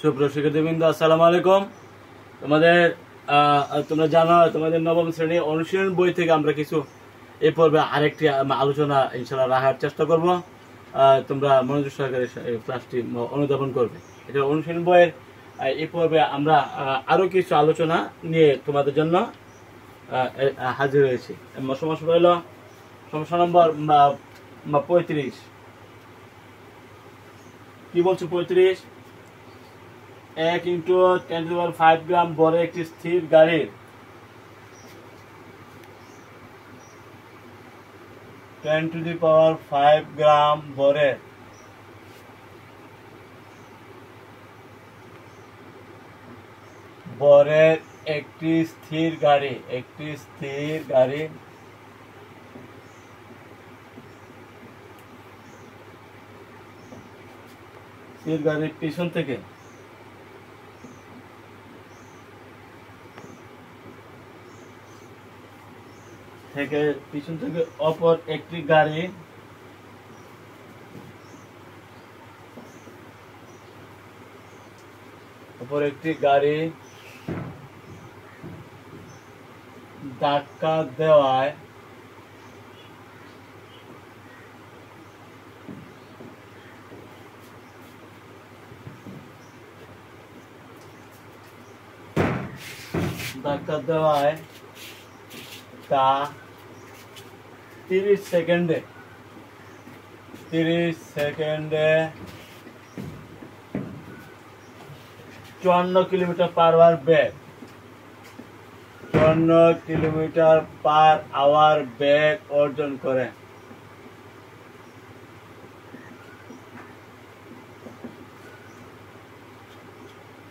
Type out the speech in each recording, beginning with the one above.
সুপ্রিয় শিক্ষার্থীবৃন্দ, আসসালামু আলাইকুম। তোমরা জানো তোমাদের নবম শ্রেণী অনুশীলন বই থেকে আমরা কিছু এই পর্বে আরেকটি আলোচনা ইনশাআল্লাহ রাখার চেষ্টা করব। তোমরা মনোযোগ সহকারে এই ক্লাসটি অনুধাবন করবে। এটা অনুশীলন বইয়ের এই পর্বে আমরা আরো কিছু আলোচনা নিয়ে তোমাদের জন্য হাজির হয়েছি। সমস্যা হল সমস্যা নম্বর 35। কি বলছে 35? 1 × 10⁵ গ্রাম বড় একটি স্থির গাড়ির 10⁵ গ্রাম বরের একটি স্থির গাড়ি পিছন থেকে অপর একটি গাড়ি ধাক্কা দেওয়ায় তা 30 সেকেন্ডে 54 কিলোমিটার/আওয়ার বেগ অর্জন করে।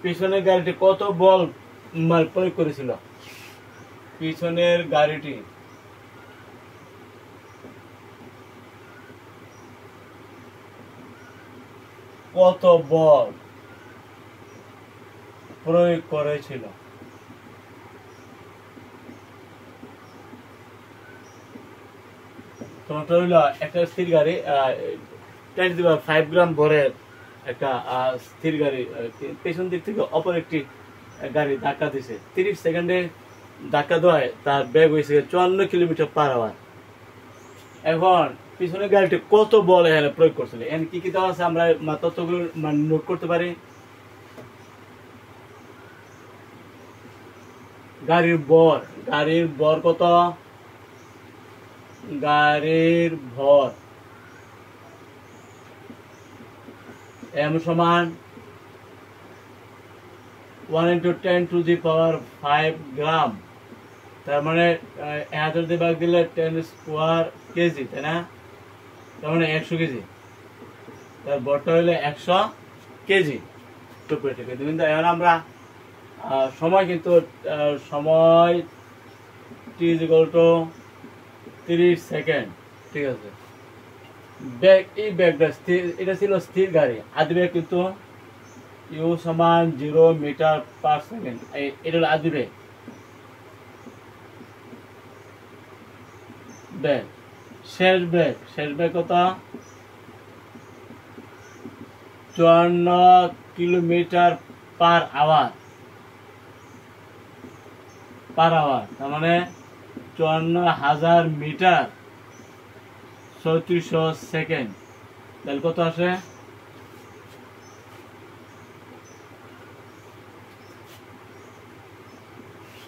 পিছনের গাড়িটি কত বল প্রয়োগ করেছিল? পিছনের গাড়িটি কত বল প্রয়োগ করেছিল? তোমারটা হইল একটা স্থির গাড়ি 10⁵ গ্রাম ভরের একটা স্থির গাড়ি পেছন দিক থেকে অপর একটি গাড়ি ধাক্কা দিছে। 30 সেকেন্ডে ধাক্কা দেওয়ায় তার বেগ হয়েছে 54 কিলোমিটার/আওয়ার। এখন পিছনের গাড়িটি কত বল এখানে প্রয়োগ করছিল? এখানে কি কি দেওয়া আছে আমরা তথ্যগুলো নোট করতে পারি। গাড়ির ভর কত? গাড়ির ভর m সমান 1 × 10⁵ গ্রাম। তার মানে 1000 দিয়ে ভাগ দিলে 10² কেজি, তাই না? তার মানে 100 কেজি। তার ভরটা হইলে 100 কেজি। কিন্তু এখন আমরা সময় কিন্তু সময় t = 30 সেকেন্ড, ঠিক আছে। এই ব্যাগটা এটা ছিল স্থির গাড়ি। আদি বেগ কিন্তু u সমান 0 মিটার/সেকেন্ড। এটা হলো আদি বেগ। শেষ বেগ কত? 54 কিলোমিটার/আওয়ার। তার মানে 54,000 মিটার 3400 সেকেন্ড। তাহলে কত আসে?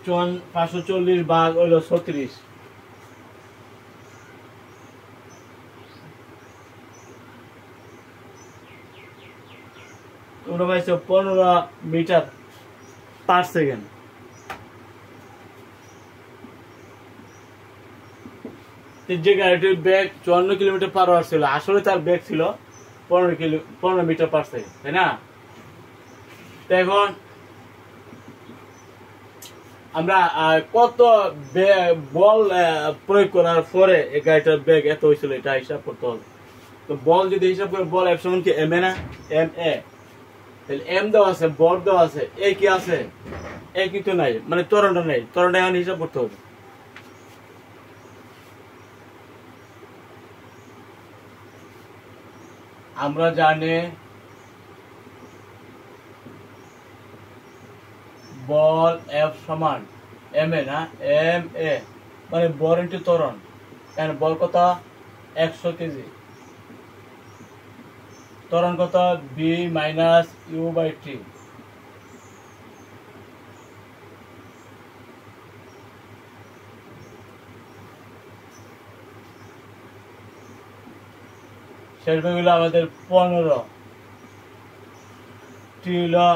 540 ভাগ হইল 36। তোমরা পাইছো 15 মিটার/সেকেন্ড। যে গাড়িটির বেগ 54 কিলোমিটার/আওয়ার ছিল, আসলে তার বেগ ছিল 15 মিটার/সেকেন্ড, তাই না? এখন আমরা কত বল প্রয়োগ করার পরে এই গাড়িটার বেগ এত হয়েছিল এটা হিসাব করতে হবে। তো বল যদি হিসাব করে, বল F সমান কি m না? তাহলে m দেওয়া আছে, বল দেওয়া আছে, a কি আছে? a কিন্তু নাই, মানে ত্বরণটা নেই। ত্বরণটা এখন হিসাব করতে হবে। আমরা জানি বল এফ সমান এম এ না, এম এ মানে বল ইন্টু ত্বরণ, কারণ বল কত 100 কেজি, ত্বরণ কত v minus u by t. শেষ হলো আমাদের 15, টি হলো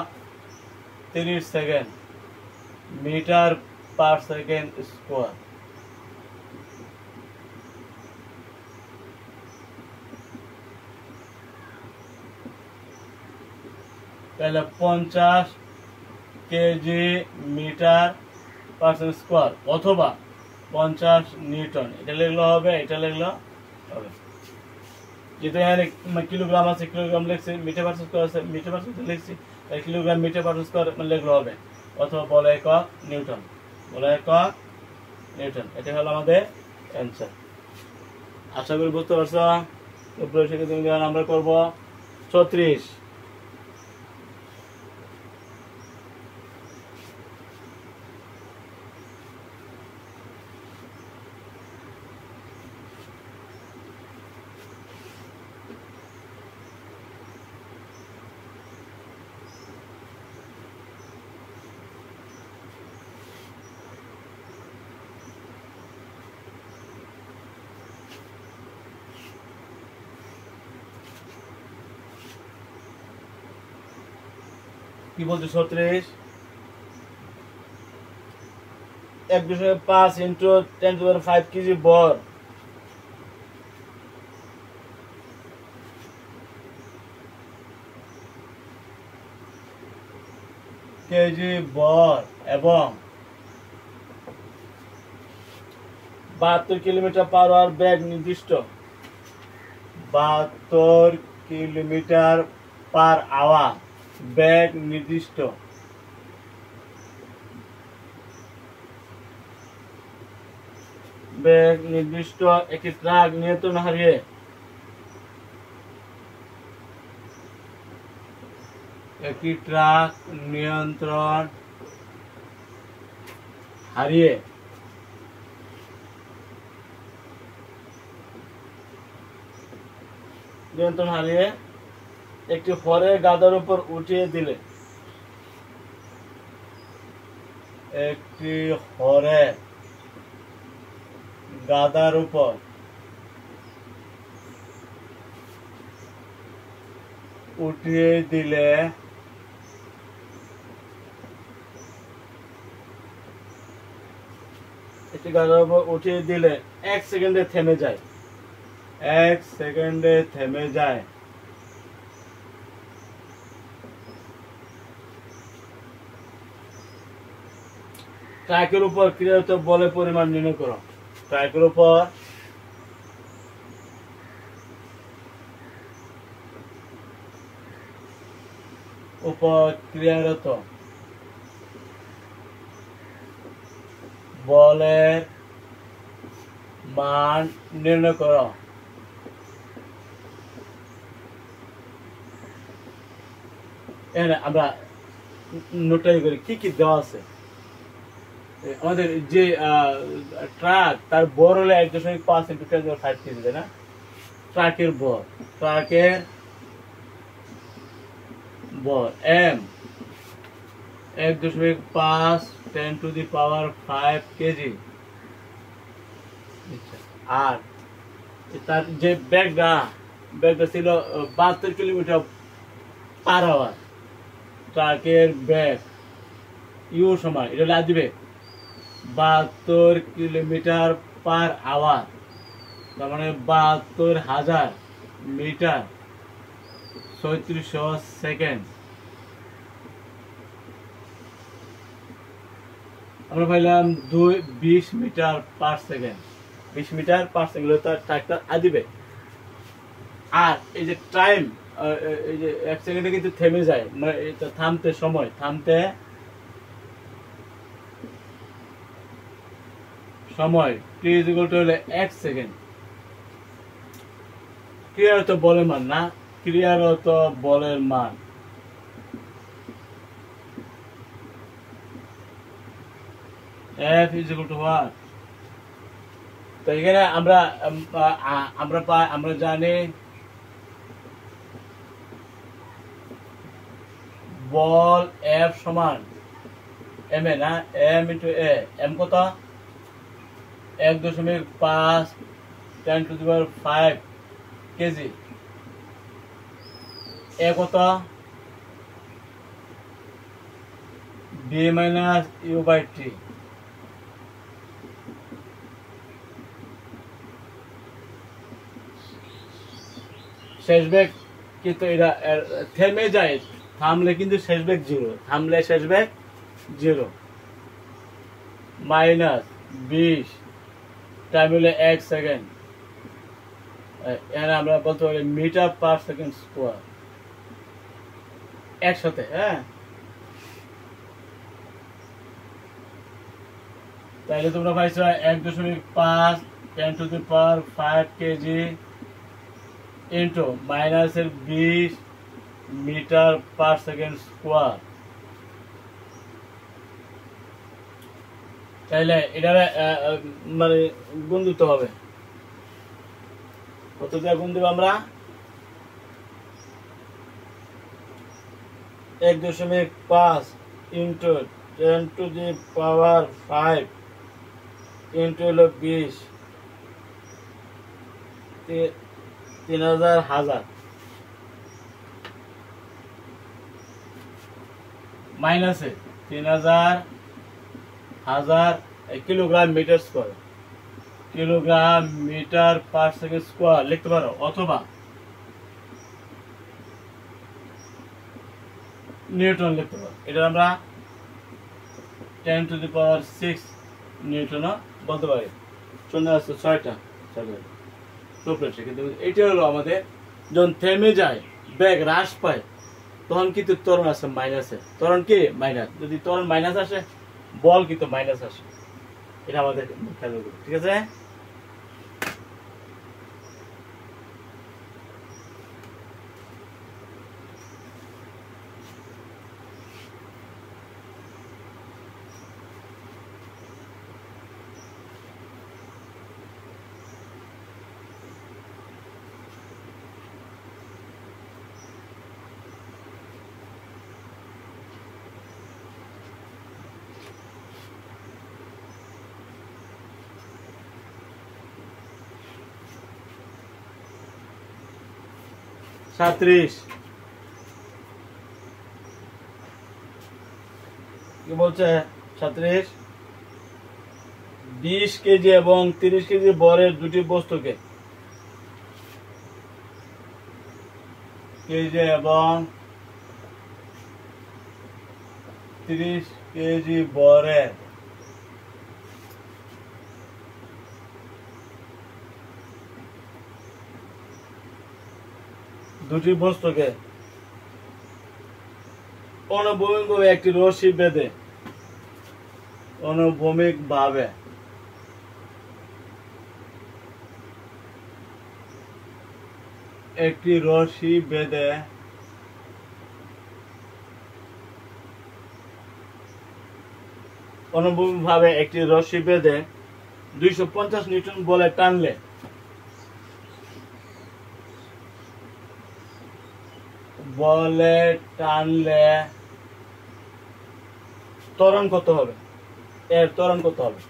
30 second, metre per second square. তাহলে 50 KG metre per second square অথবা 50 নিউটন, এটা লিখলে হবে, এটা লিখলে হবে। যেহেতু এখানে কিলোগ্রাম আছে, কিলোগ্রাম লিখছি, মিটার পার স্কোয়ার আছে, মিটার পার স্কোয়ার লিখছি, কিলোগ্রাম মিটার পার স্কোয়ার লিখলে হবে, অথবা বল একক নিউটন, বল একক নিউটন। এটা হলো আমাদের অ্যান্সার। আশা করি বুঝতে পারছো। আমরা করবো 36। কি বলছে 36? 1.5 ইন্টু 10⁵ কেজি বর, কেজি বর এবং 72 কিলোমিটার পার আওয়ার বেগ নির্দিষ্ট, 72 কিলোমিটার পার আওয়ার বেগ নির্দিষ্ট। বেগ নির্দিষ্ট একটি ট্রাক নিয়ন্ত্রণ হারিয়ে নিয়ন্ত্রণ হারিয়ে একটি হরের গাদার উপর উঠিয়ে দিলে, একটি হরের গাদার উপর উঠিয়ে দিলে একটি গাদার উপর উঠিয়ে দিলে 1 সেকেন্ডে থেমে যায়, 1 সেকেন্ডে থেমে যায়। ট্রাকের উপর ক্রিয়ারত বলের পরিমাণ নির্ণয় করো। ট্রাকের উপর ক্রিয়ারত বলের মান নির্ণয় করো। এখানে আমরা নোটাই করি কি কি দেওয়া আছে। আমাদের যে ট্রাক, তার বর হলে 1.5 ইন্টু 10⁵ কেজি, তাই না? ট্রাকের বর, ট্রাকের বর এম 1.5 10⁵ কেজি। আর তার যে ব্যাগটা ছিল 72 কিলোমিটার পার আওয়ার, ট্রাকের ব্যাগ ইউ সমান, এটা লাগ দিবে 72 কিলোমিটার পার আওয়ার, তার মানে 72,000 মিটার 3600 সেকেন্ড। আমরা পাইলাম 20 metre per second, 20 metre per second তার ট্রাকটা দিবে। আর এই যে টাইম, এই যে 1 সেকেন্ডে কিন্তু থেমে যায়, মানে এটা থামতে সময়, t = হলে 1 সেকেন্ড। ক্রিয়ারত বলের মান না, ক্রিয়ারত বলের মান F is equal to what? তো এখানে আমরা আমরা জানি বল F সমান m এ না m into a m কত 1.5 10 to the power 5 KG a কত b minus u by t শেষ বেগ কিন্তু এটা থেমে যায় থামলে কিন্তু শেষ বেগ 0 থামলে শেষ বেগ 0 মাইনাস 20 টাইম হলো 1 সেকেন্ড এখানে আমরা বলতে পারি মিটার পার সেকেন্ড স্কয়ার একসাথে হ্যাঁ তাহলে তোমরা পাইছো 1.5 10 to the power 5 KG into মাইনাসের 20 মিটার পার সেকেন্ড স্কয়ার তাহলে এটা মানে গুণ দিতে হবে কত দিয়ে গুণ দিব আমরা 1.5 into 10 to the power 5 into হলো 20 3000 মাইনাসে 3000 kilogram metre square kilogram metre per second square লিখতে পারো অথবা নিউটন লিখতে পারো এটা আমরা 10 to the power 6 নিউটন বলতে পারি চলে আসছে 6টা কিন্তু এটা হলো আমাদের যখন থেমে যায় বেগ হ্রাস পায় তখন কিন্তু ত্বরণ আসে মাইনাসে ত্বরণ কি মাইনাস যদি ত্বরণ মাইনাস আসে বল কিন্তু মাইনাস আসে এটা আমাদের খেয়াল রাখবে ঠিক আছে সাঁত্রিশ কি বলছে 37 20 কেজি এবং 30 কেজি বরের দুটি বস্তুকে কেজি এবং 30 কেজি বরের দুটি বস্তুকে অনুভূমিকভাবে একটি রশি বেঁধে অনুভূমিকভাবে একটি রশি বেঁধে অনুভূমিকভাবে একটি রশি বেঁধে 250 নিউটন বলে টানলে ত্বরণ কত হবে এর ত্বরণ কত হবে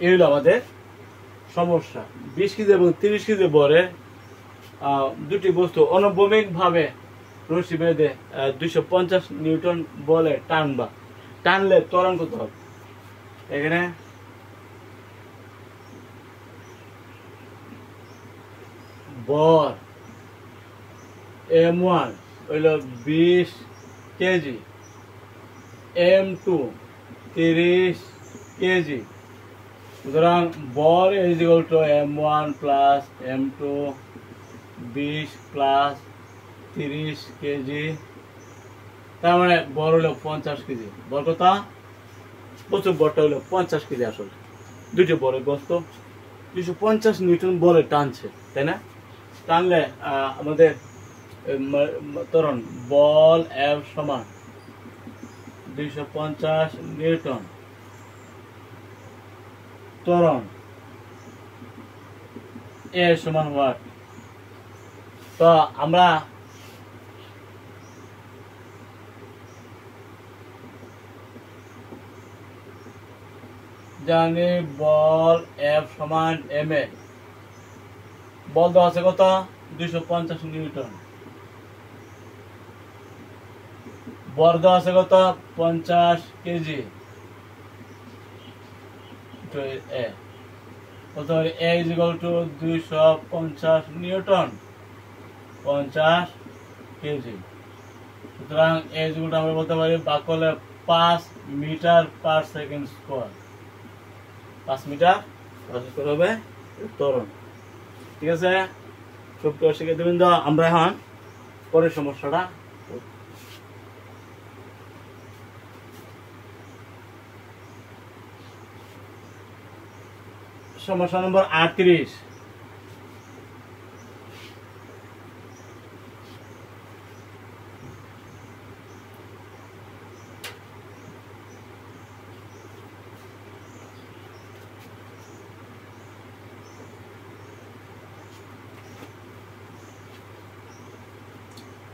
এই হলো আমাদের সমস্যা 20 কেজি এবং 30 কেজি বরে দুটি বস্তু অনুভূমিক ভাবে রশি বেঁধে 250 নিউটন বলে টানলে ত্বরণ কত হবে এখানে বর M1 হইল 20 কেজি M2 30 কেজি সুতরাং বর is equal two M1 plus M2 20 plus 30 KG তার মানে বর হলো 50 কেজি বর কত প্রচুর বরটা হলো 50 কেজি আসলে দুটো বরের বস্তু 250 নিউটন বলে টানছে তাই না টানলে আমাদের ত্বরণ বল F সমান 250 নিউটন, ত্বরণ A সমান ওয়াট। তো আমরা জানি বল F সমান ma, বল দেওয়া আছে কত 250 নিউটন, ভর দেওয়া আছে কত 50 KG, A is equal to 250 Newton 50 KG. সুতরাং A is equal to আমরা বলতে পারি ভাগ করলে 5 metre per second square, 5 metre per square হবে ত্বরণ। ঠিক আছে, সুপ্রিয় শিক্ষার্থীবৃন্দ, আমরা এখন পরের সমস্যাটা সমস্যা নম্বর 38।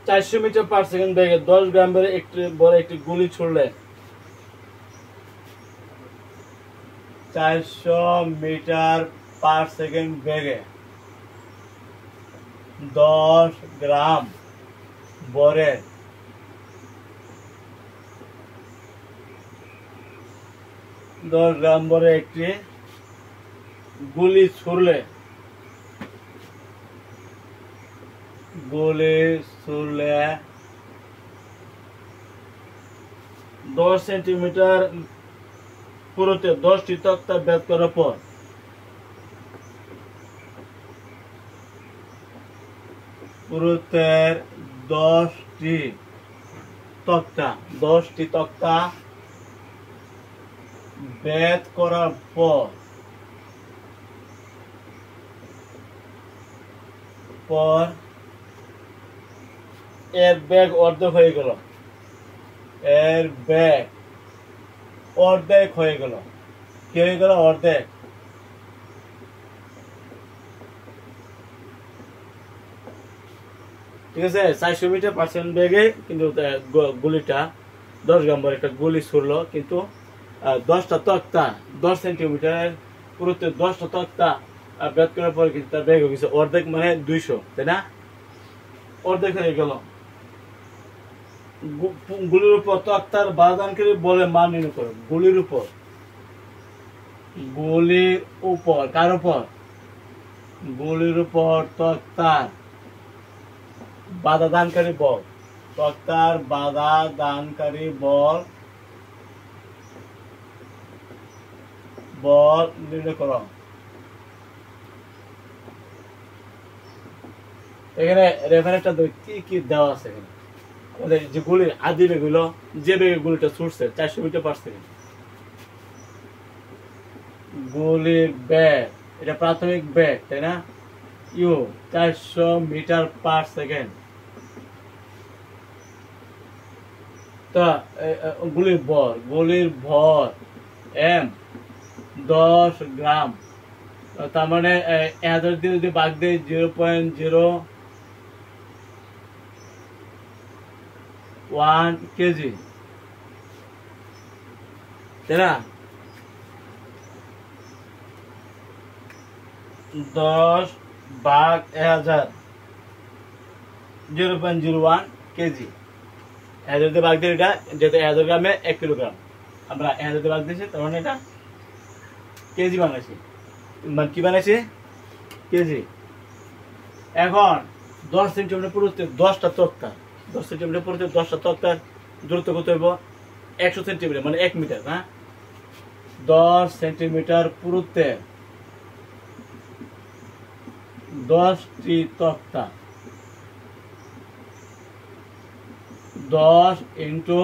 চারশো মিটার পার সেকেন্ড বেগে 10 গ্রাম বড় একটি গুলি ছুড়লে 400 মিটার পার সেকেন্ড বেগে 10 গ্রাম বরের একটি গুলি ছুড়লে 10 সেন্টিমিটার পুরোতে 10টি তক্তা বেদ করার পর পুরোতে 10টি তক্তা বেদ করার পর এর ব্যাগ অর্ধেক হয়ে গেল, কি হয়ে গেল অর্ধেক। ঠিক আছে, 400 মিটার পার সেকেন্ড বেগে কিন্তু গুলিটা 10 গ্রাম বড় একটা গুলি ছুড়লো, কিন্তু 10টা তক্তা 10 সেন্টিমিটার পুরোতে 10টা তক্তা বেদ করার পর কিন্তু তার বেগ হয়ে গেছে অর্ধেক, মানে 200, তাই না? অর্ধেক হয়ে গেল। গুলির উপর তক্তার বাধাদানকারী বলে মান নির্ণয় করো। গুলির উপর কার উপর? গুলির উপর তক্তার বাধাদানকারী বল, তক্তার বাধাদানকারী বল নির্ণয় করো। এখানে রেফারেন্সটা কি দেওয়া আছে? এখানে আমাদের যে গুলির আদি বেগ হলো, যে বেগে গুলিটা ছুটছে 400 মিটার পার সেকেন্ড, গুলির বেগ, এটা প্রাথমিক বেগ, তাই না? 400 মিটার পার সেকেন্ড। তো গুলির ভর m 10 গ্রাম, তার মানে 1000 দিয়ে যদি ভাগ দেয় 0.01 কেজি, তাই না? 10 ভাগ 1000 0.01 কেজি। 1000 দিয়ে ভাগ দিয়ে, এটা যেহেতু 1000 গ্রামে 1 কিলোগ্রাম, আমরা 1000 দিয়ে ভাগ দিয়েছি, তার মানে এটা কেজি বানাইছি, মানে কি বানাইছি? কেজি। এখন 10 সেন্টিমিটার পুরুতে 10টা তক্তা, 10 সেন্টিমিটার পুরুতে 10টা তক্তার দূরত্ব কত হইব? 100 সেন্টিমিটার, মানে 1 মিটার, না? 10 সেন্টিমিটার পুরুতে 10টি তক্তা, 10 ইন্টু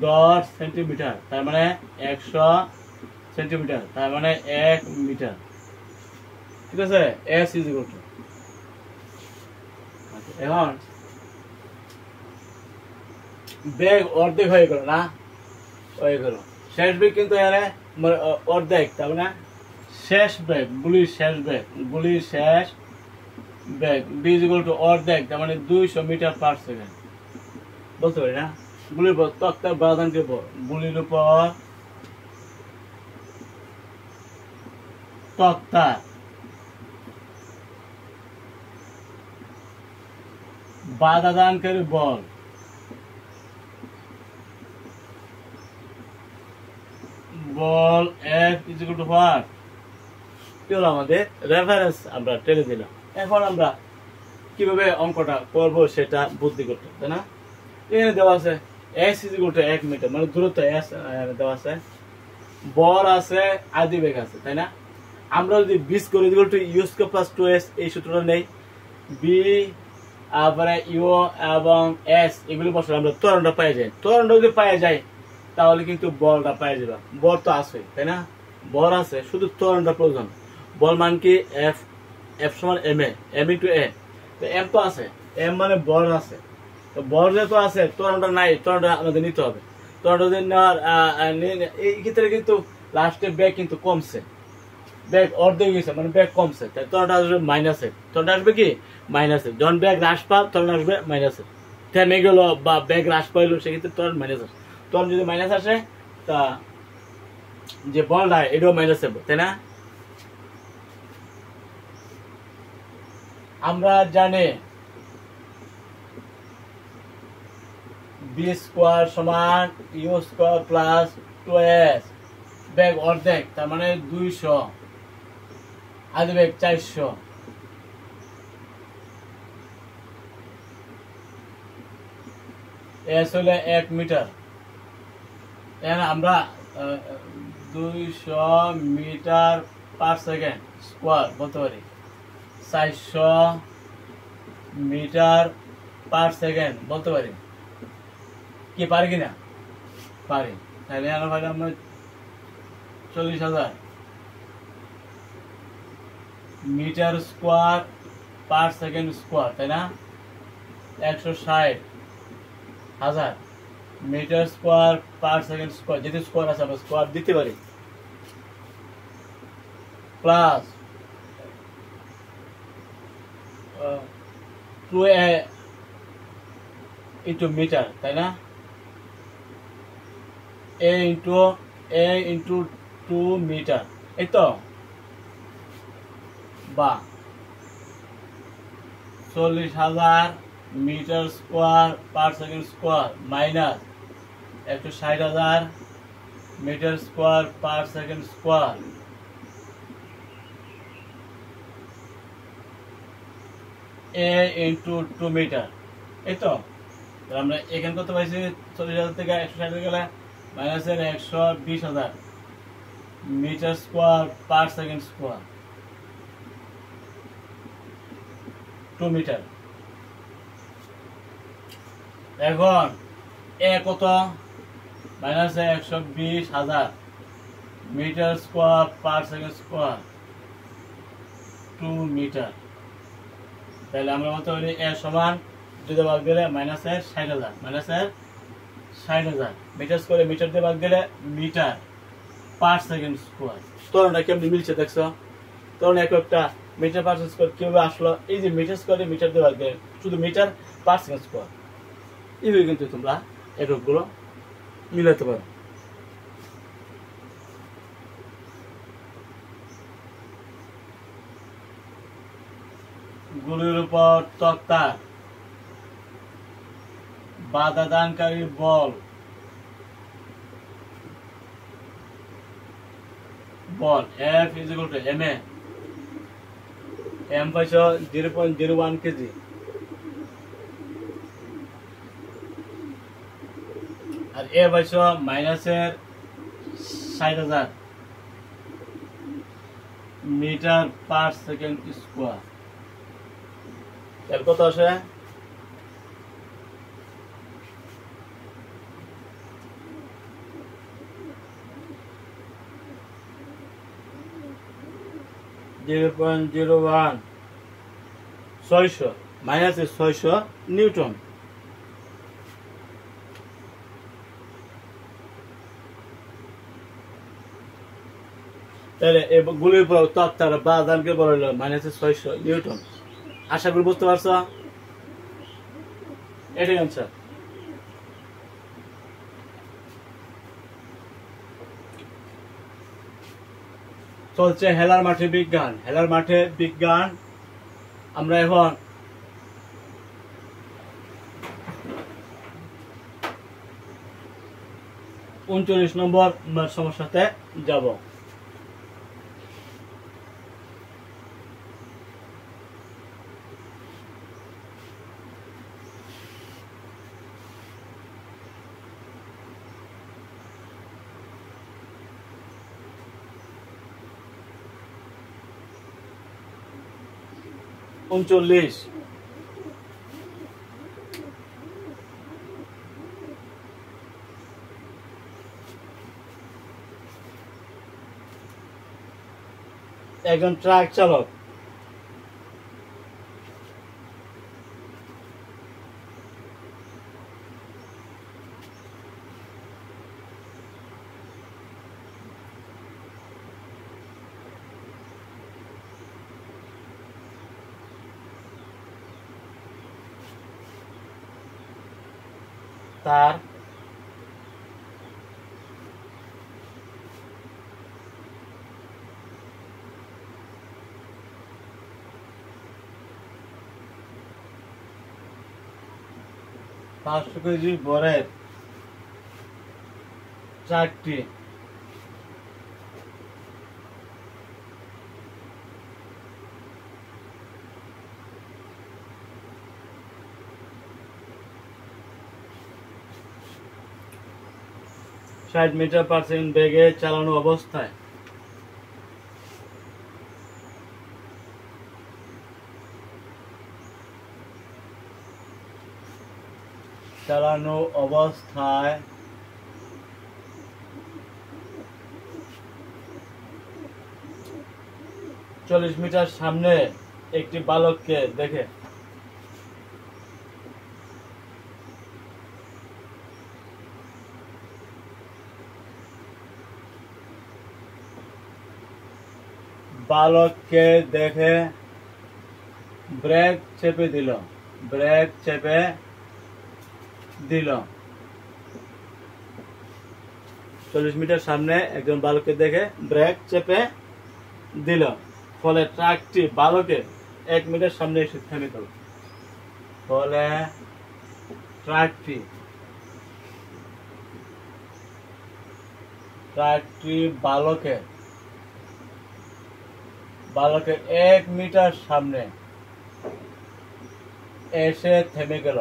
10 সেন্টিমিটার, তার মানে 100 সেন্টিমিটার, তার মানে 1 মিটার। ঠিক আছে, S is equal to এখন বেগ অর্ধেক হয়ে গেল না, হয়ে গেল। শেষ বেগ কিন্তু এখানে অর্ধেক, তার মানে শেষ বেগ, গুলির শেষ বেগ, গুলির শেষ বেগ b = অর্ধেক, তার মানে 200 মিটার পার সেকেন্ড বলতে পারি না। গুলির উপর তক্তার বাদানকে গুলির উপর তক্তা বাধা দানকারী বল বল F = what? কি হলো আমাদের রেফারেন্স আমরা টেনে দিলাম। এখন আমরা কিভাবে অঙ্কটা করব সেটা বুদ্ধি করতে, তাই না? এখানে দেওয়া আছে s = 1 মিটার, মানে দূরত্ব s দেওয়া আছে, বল আছে, আদি বেগ আছে, তাই না? আমরা যদি b = u² + 2s এই সূত্রটা নেই, b তারপরে u এবং s এগুলো বসলে আমরা ত্বরণটা পেয়ে যাই। ত্বরণটা যদি পেয়ে যাই তাহলে কিন্তু বলটা পেয়ে যাবে। বল তো আছে, তাই না? বল আছে, শুধু ত্বরণটা প্রয়োজন। বল মান কি f = ma, m * a, তো m তো আছে, m মানে বল আছে, তো বল যেহেতু আছে, ত্বরণটা নাই, ত্বরণটা আমাদের নিতে হবে। ত্বরণটা যদি নেওয়ার এই ক্ষেত্রে কিন্তু লাস্টে বেগ কিন্তু কমছে, বেগ অর্ধেক গেছে, মানে বেগ কমছে, তাই ত্বরণটা আসবে মাইনাসে। ত্বরণটা আসবে কি মাইনাসে, যখন বেগ হ্রাস পায় ত্বরণ আসবে মাইনাসে। থেমে গেল বা বেগ হ্রাস পাইলো সেক্ষেত্রে ত্বরণ মাইনাস আসে। ত্বরণ যদি মাইনাস আসে তা যে বলটা এটাও মাইনাস হবে, তাই না? আমরা জানি b² = u² + 2s, বেগ অর্ধেক, তার মানে 200, আদি বেগ 400, s হলো 1 মিটার। এখন আমরা 200 মিটার পার সেকেন্ড স্কোয়ার বলতে পারি, 400 মিটার পার সেকেন্ড বলতে পারি। কি পারি কিনা? পারি। তাহলে আমরা 40,000 metre square per second square, তাই না? 160,000 metre square per second square, যেহেতু স্কোয়ার আছে আমরা স্কোয়ার দিতে পারি, প্লাস 2a * মিটার, তাই না? a * 2 মিটার, এই তো, বা 40,000 metre square per second square minus 160,000 metre square per second square, a * 2 metre, এই তো। আমরা এখানে কত পাইছি? 40,000 থেকে 160 গেলে মাইনাসের 120,000 metre square per second square, 2 metre. এখন এ কত? Minus 120,000 metre square per second square, 2 metre. তাহলে আমরা বলতে পারি এ সমান 2 দিয়ে ভাগ দিলে মাইনাসের 60,000, মাইনাসের 60,000 মিটার স্কোয়ারে মিটার দিয়ে ভাগ দিলে মিটার পার সেকেন্ড স্কোয়ার। ত্বরণটা কেমনি মিলছে দেখছো? ত্বরণ একটা মিটার পার সেকেন্ড স্কোয়ার কিভাবে আসলো? এই যে মিটার স্কোয়ারে মিটার দিয়ে ভাগ দিলে শুধু মিটার পার সেকেন্ড স্কোয়ার, এইভাবে কিন্তু তোমরা এককগুলো মিলাতে পারো। গুলির উপর তক্তা বাধা দানকারী বল F = ma, m পাইছো 0.01 কেজি, আর a পাইছো মাইনাসের 60,000 মিটার পার সেকেন্ড স্কোয়ার। এর কত আসে? 0.01, 600 -600 নিউটন। তাহলে এগুলির উপর তত্ত্বার বা আদানকে বলা হলো -600 নিউটন। আশা করি বুঝতে পারছো? এটাই আনসার। চলছে হেলার মাঠে বিজ্ঞান। হেলার মাঠে বিজ্ঞান আমরা এখন উনচল্লিশ নম্বর সমস্যাতে যাব। উনচল্লিশ। একজন ট্রাক চালক তার পাঁচশো কেজি ভরের ট্রাকটি ষাট মিটার/সেকেন্ড বেগে চালানো অবস্থায় চল্লিশ মিটার সামনে একটি বালককে দেখে ব্রেক চেপে দিল। 40 মিটার সামনে একজন বালককে দেখে ব্রেক চেপে দিল, ফলে ট্রাকটি বালকের 1 মিটার সামনে এসে থেমে গেল। ফলে ট্রাকটি বালকের 1 মিটার সামনে এসে থেমে গেল।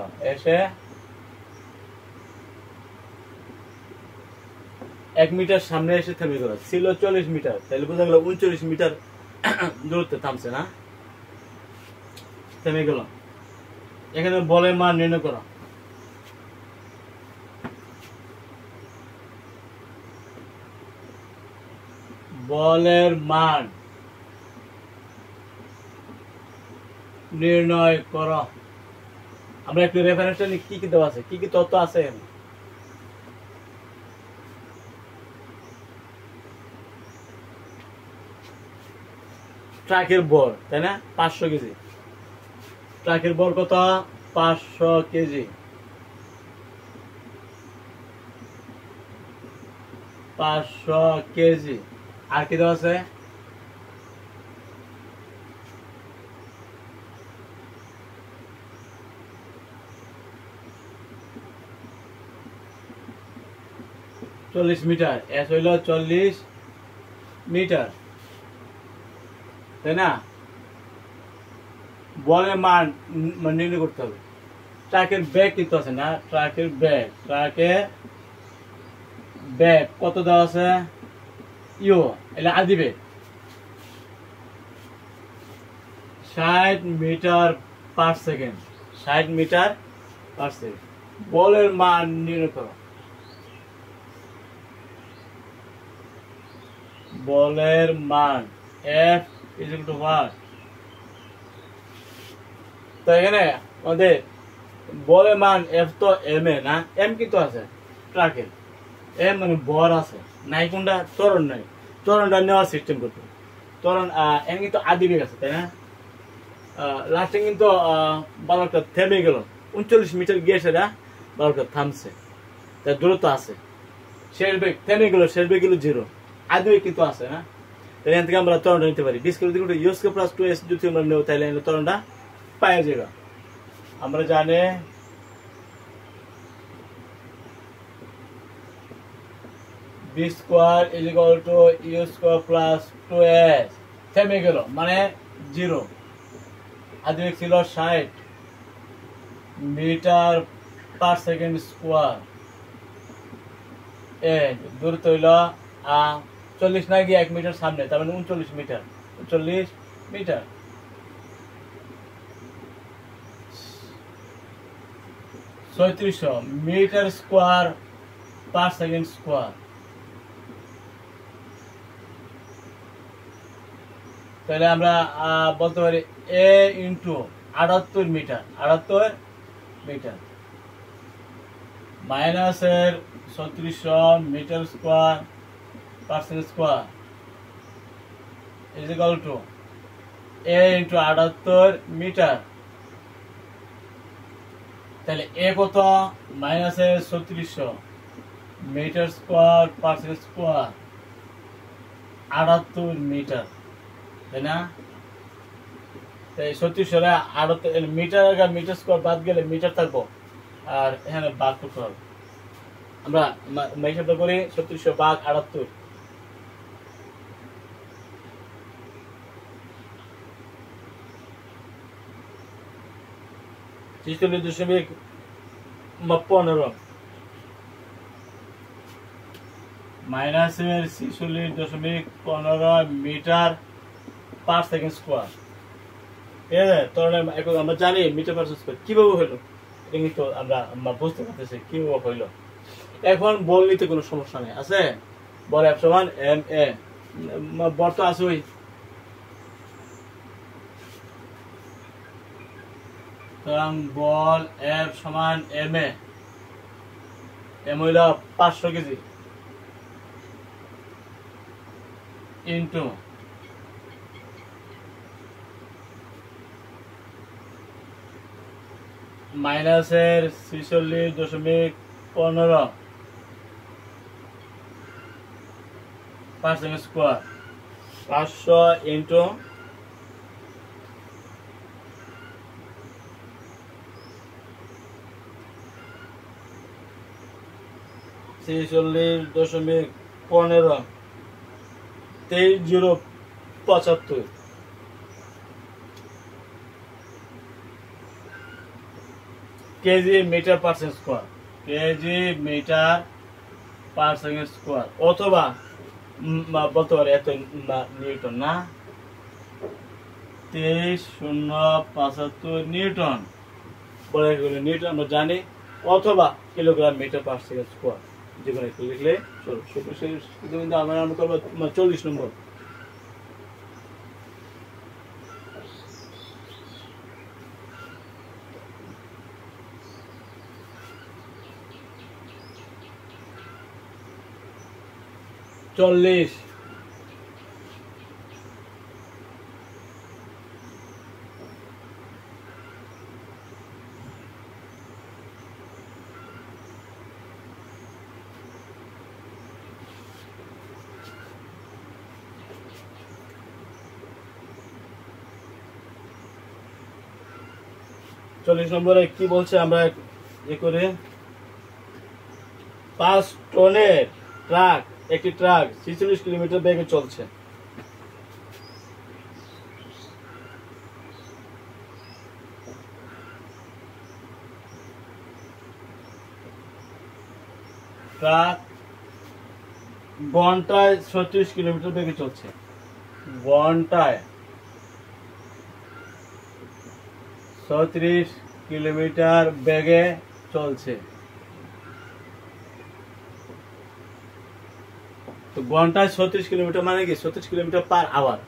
1 মিটার সামনে এসে থেমে গেল। ছিল 40 মিটার, তাহলে বোঝা গেল 39 মিটার দূরত্বে থামছে না, থেমে গেল। এখানে বলের মান নির্ণয় করো। বলের মান নির্ণয় করো। আমরা একটু রেফারেন্সটা নিই, কি কি দেওয়া আছে, কি কি তথ্য আছে। ট্রাকের বর, তাই না, 500 কেজি। ট্রাকের বর কত? 500 কেজি। 500 কেজি। আর কি দেওয়া আছে? চল্লিশ মিটার। এস হইল 40 মিটার, তাই না? বলের মান নির্ণয় করতে হবে। ট্রাকের ব্যাগ কিন্তু আছে না, ট্রাকের ব্যাগ কত দেওয়া আছে? ইউ এটা আদি বেগ 60 মিটার/সেকেন্ড। 60 মিটার/সেকেন্ড। বলের মান নির্ণয় করো। বলের মান F = what? তো এখানে আমাদের বলের মান এফ তো এম এ না, এম কিন্তু আছে ট্রাকের, এম মানে বর আছে, নাই কোনটা ত্বরণ নাই, ত্বরণটা নেওয়ার সিস্টেম করতে, ত্বরণ এম কিন্তু আদি বেগ আছে তাই না, লাস্টে কিন্তু বালকটা থেমে গেল 39 মিটার গিয়ে সেটা বালকটা থামছে, তার দূরত্ব আছে, শেষ বেগ থেমে গেল, শেষ বেগ গেল 0, আদি বেগ কিন্তু আছে না, তাহলে এখান থেকে আমরা ত্বরণটা নিতে পারি 20 কিলোমিটার ইউএসকে প্লাস 2s যদি আমরা নেব তাহলে ত্বরণটা পাওয়া যাবে। আমরা জানি b square is equal to u square plus 2s, থেমে গেল মানে 0, আদি বেগ ছিল 60 মিটার পার সেকেন্ড স্কয়ার, দূরত্ব হইল 40 না গিয়ে 1 মিটার সামনে, তার মানে 39 metre, 39 metre, 3600 metre square per second square. তাহলে আমরা বলতে পারি এ ইন্টু 78 মিটার, 78 মিটার মাইনাসের 3600 metre square per second square is equal to a into 78 metre. তাহলে এ কত, মাইনাসের 3600 metre square per second square 78 metre, তাই না? তাই 3600 মিটার, মিটার স্কয়ার বাদ গেলে মিটার থাকবো, আর এখানে ভাগ করতে হবে, আমরা হিসাবটা করি 3600 ভাগ 78, মাইনাসের 46.15 মিটার পার সেকেন্ড স্কয়ার। ঠিক আছে, তাহলে এখন আমরা জানি মিটার পার স্কয়ার কিভাবে হইলো, এটা কিন্তু আমরা বুঝতে পারতেছি কিভাবে হইলো। এখন বল নিতে কোনো সমস্যা নেই, আছে বল এফ সমান এম এ, বল তো আসুই, বল এফ সমান এম এ, এম হইল 500 কেজি ইন্টু মাইনাসের 46.15 per second square, 500 into 46.15 23,075 KG metre per second square, KG metre per second square, অথবা বলতে পারি এত নিউটন না, 23,075 নিউটন বলে নিউটন আমরা জানি, অথবা kilogram metre per second square, যে কোনো একটু লিখলে চলো। কিন্তু আমরা 40 নম্বর, চল্লিশ, নম্বরে কি বলছে আমরা এ করে, 5 টনের ট্রাক, একটি ট্রাক 46 কিলোমিটার বেগে চলছে, ট্রাক ঘন্টায় 36 কিলোমিটার বেগে চলছে, ঘন্টায় 36 কিলোমিটার বেগে চলছে, তো ঘন্টায় 36 কিলোমিটার মানে কি 36 কিলোমিটার পার আওয়ার,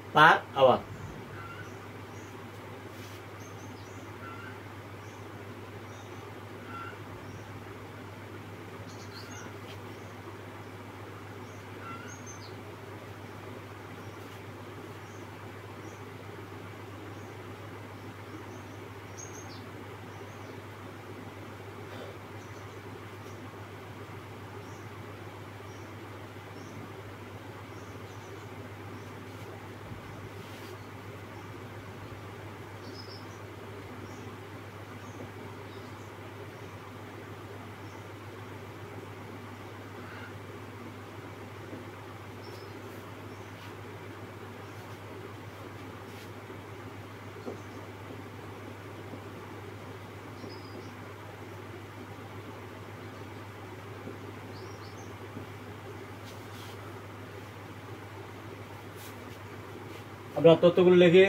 আমরা তথ্যগুলো লিখি।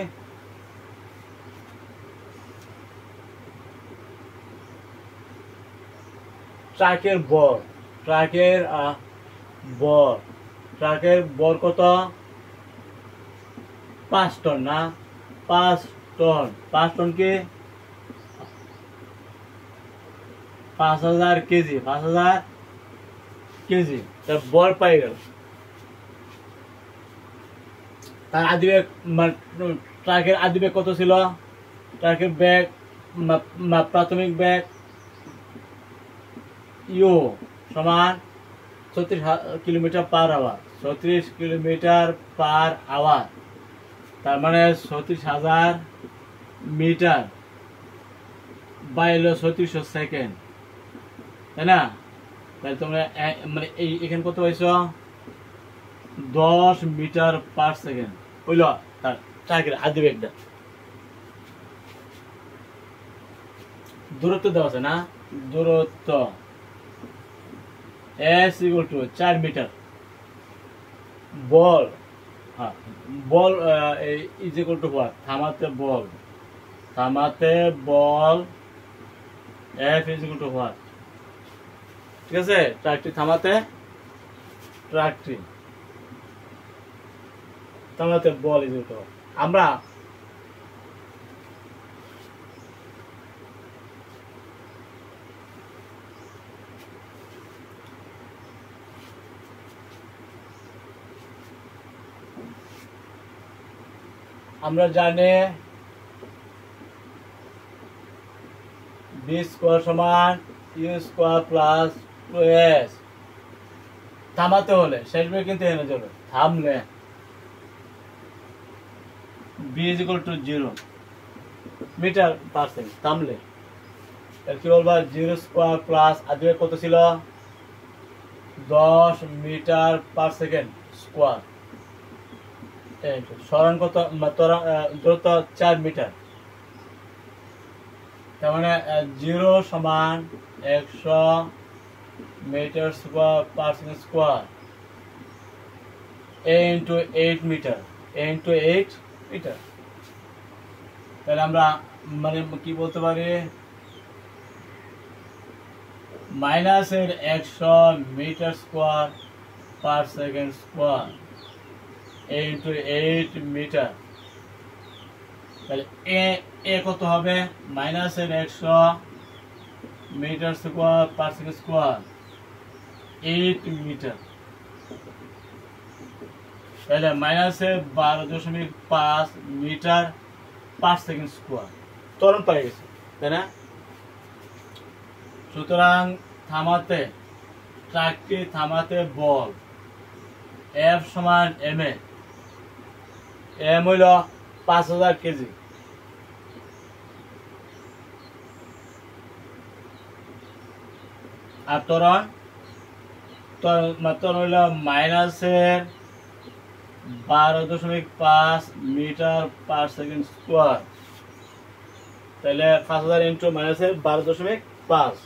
ট্রাকের বর, ট্রাকের বর কত? 5 টন না, 5 টন। 5 টন কি 5000 কেজি, 5000 কেজি তার বর পাই গেল। তার আদিবেগ, ট্রাকের আদিবেগ কত ছিল? ট্রাকের বেগ, প্রাথমিক বেগ ইউ সমান 36 kilometre per hour, 36 kilometre per hour. তার মানে 36,000 মিটার বাই হলো 3600 সেকেন্ড, তাই না? তাহলে তোমরা মানে এখানে কত পাইছ? 10 মিটার পার সেকেন্ড হইল তার ট্রাকের আদিবেগটা। দূরত্ব দেওয়া আছে না, দূরত্ব S = 4 মিটার। বল, হ্যাঁ বল ইজ ইকুয়াল টু হোয়াট? থামাতে বল F is equal two what? ঠিক আছে, ট্রাকটি থামাতে বল ইজ ইকুয়াল টু, আমরা জানি b স্কয়ার সমান u স্কয়ার প্লাস 2s। থামাতে হলে শেষ বেগ কিন্তু এনে যাবে, থামলে b = 0 মিটার পার সেকেন্ড, থামলে তাহলে কি বলবা? 0 স্কয়ার প্লাস আদিবেগ কত ছিল? 10 মিটার পার সেকেন্ড স্কয়ার। সরণ কত? দূরত্ব 4 মিটার। তার মানে 0 সমান 100 metre square per second square a × 8 metre, তাহলে আমরা মানে কি বলতে পারি? মাইনাসের 100 metre square per second square a × 8 metre. তাহলে এ কত হবে? মাইনাসের 100 metre square per second square 8 metre. তাহলে মাইনাসের 12.5 মিটার পার সেকেন্ড স্কয়ার ত্বরণ পাই গেছে, তাই না? সুতরাং ট্রাকটি থামাতে বল F সমান ma, m হইল 5000 কেজি। আর ত্বরণ হইল মাইনাসের 12.5 মিটার পার সেকেন্ড স্কয়ার। তাহলে 5000 × মাইনাসের 12.5।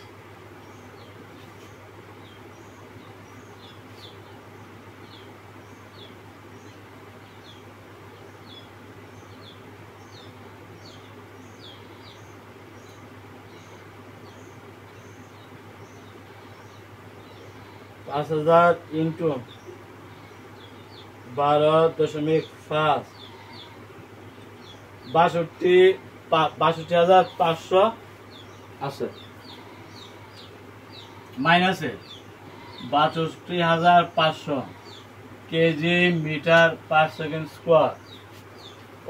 × 12.5 62,500 আছে, মাইনাসে 62,500 KG metre per second square,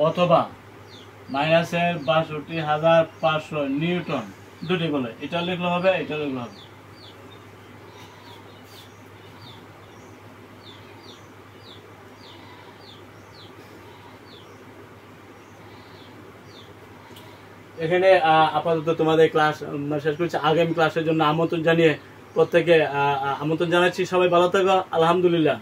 অথবা মাইনাসের 62,500 নিউটন। দুটি বলে, এটা লিখলে হবে, এটা লিখলে হবে। এখানে আপাতত তোমাদের ক্লাস শেষ করছি। আগামী ক্লাসের জন্য আমন্ত্রণ জানিয়ে প্রত্যেকে আমন্ত্রণ জানাচ্ছি। সবাই ভালো থাকো, আলহামদুলিল্লাহ।